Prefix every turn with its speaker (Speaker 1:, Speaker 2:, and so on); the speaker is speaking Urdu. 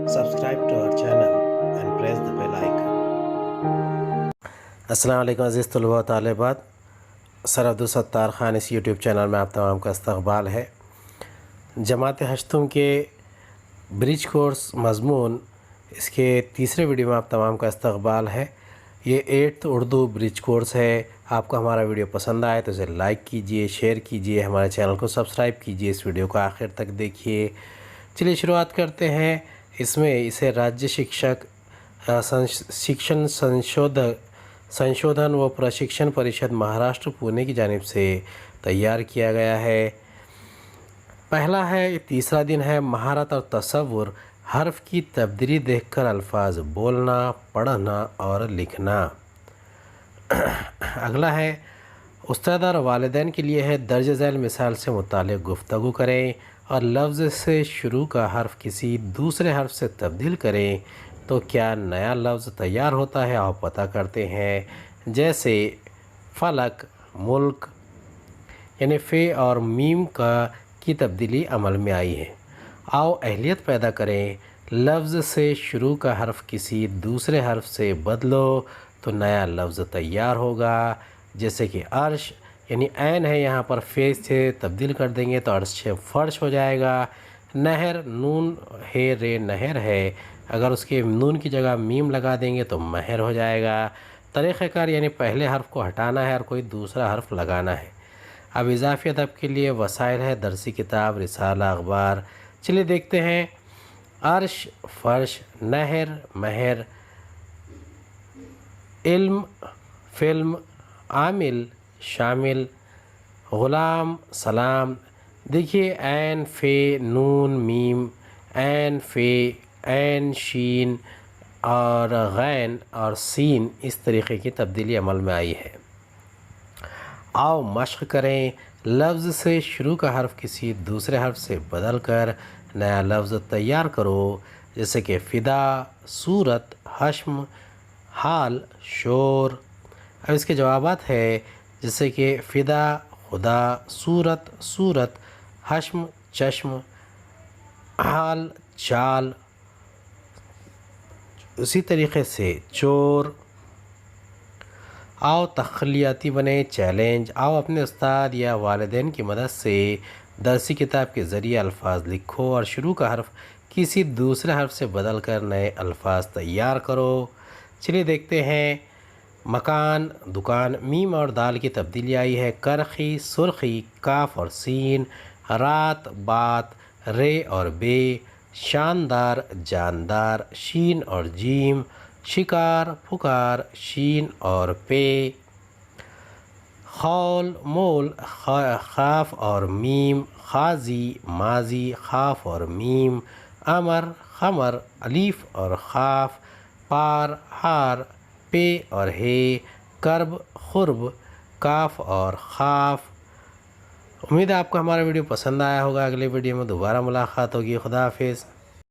Speaker 1: Subscribe to our channel and press the bell icon. السلام علیکم عزیز طلباء و طالبات، سر عبدالستار خان اس یوٹیوب چینل میں آپ تمام کا استقبال ہے۔ جماعت ہشتم کے برج کورس مضمون اس کے تیسرے ویڈیو میں آپ تمام کا استقبال ہے۔ یہ 8th اردو برج کورس ہے۔ آپ کو ہمارا ویڈیو پسند آئے تو اسے لائک کیجئے، شیئر کیجئے، ہمارے چینل کو سبسکرائب کیجئے، اس ویڈیو کو آخر تک دیکھیے۔ چلیے شروعات کرتے ہیں۔ اس میں اسے راجیہ شکشک شکشن سنشودھن و پرشکشن پریشد مہاراشٹر پونے کی جانب سے تیار کیا گیا ہے۔ پہلا ہے، تیسرا دن ہے مہارت اور تصور، حرف کی تبدیلی دیکھ کر الفاظ بولنا، پڑھنا اور لکھنا۔ اگلا ہے، استاد اور والدین کے لیے ہے، درج ذیل مثال سے متعلق گفتگو کریں اور لفظ سے شروع کا حرف کسی دوسرے حرف سے تبدیل کریں تو کیا نیا لفظ تیار ہوتا ہے، آپ پتہ کرتے ہیں۔ جیسے فلک، ملک، یعنی ف اور میم کی تبدیلی عمل میں آئی ہے۔ آؤ اہلیت پیدا کریں، لفظ سے شروع کا حرف کسی دوسرے حرف سے بدلو تو نیا لفظ تیار ہوگا۔ جیسے کہ عرش، یعنی عین ہے، یہاں پر فے سے تبدیل کر دیں گے تو عرش فرش ہو جائے گا۔ نہر، نون ہے رے نہر ہے، اگر اس کے نون کی جگہ میم لگا دیں گے تو مہر ہو جائے گا۔ طریقہ کار، یعنی پہلے حرف کو ہٹانا ہے اور کوئی دوسرا حرف لگانا ہے۔ اب اضافی ادب کے لیے وسائل ہے، درسی کتاب، رسالہ، اخبار۔ چلیے دیکھتے ہیں۔ عرش، فرش، نہر، مہر، علم، فلم، عامل، شامل، غلام، سلام۔ دیکھیے، عین، فے، نون، میم، عین، فے، عین، شین اور غین اور سین، اس طریقے کی تبدیلی عمل میں آئی ہے۔ آؤ مشق کریں، لفظ سے شروع کا حرف کسی دوسرے حرف سے بدل کر نیا لفظ تیار کرو۔ جیسے کہ فدا، صورت، حشم، حال، شور۔ اب اس کے جوابات ہے، جیسے کہ فدا، خدا، صورت، صورت، حشم، چشم، حال، چال۔ اسی طریقے سے چور۔ آؤ تخلیاتی بنے، چیلنج۔ آؤ اپنے استاد یا والدین کی مدد سے درسی کتاب کے ذریعے الفاظ لکھو اور شروع کا حرف کسی دوسرے حرف سے بدل کر نئے الفاظ تیار کرو۔ چلیے دیکھتے ہیں۔ مکان، دکان، میم اور دال کی تبدیلی آئی ہے۔ کرخی، سرخی، کاف اور سین۔ رات، بات، رے اور بے۔ شاندار، جاندار، شین اور جیم۔ شکار، پکار، شین اور پے۔ خول، مول، خاف اور میم۔ خاضی، ماضی، خاف اور میم۔ امر، خمر، الف اور خاف۔ پار، ہار، پے اور ہے۔ کرب، خرب، کاف اور خاف۔ امید ہے آپ کو ہمارا ویڈیو پسند آیا ہوگا۔ اگلے ویڈیو میں دوبارہ ملاقات ہوگی۔ خدا حافظ۔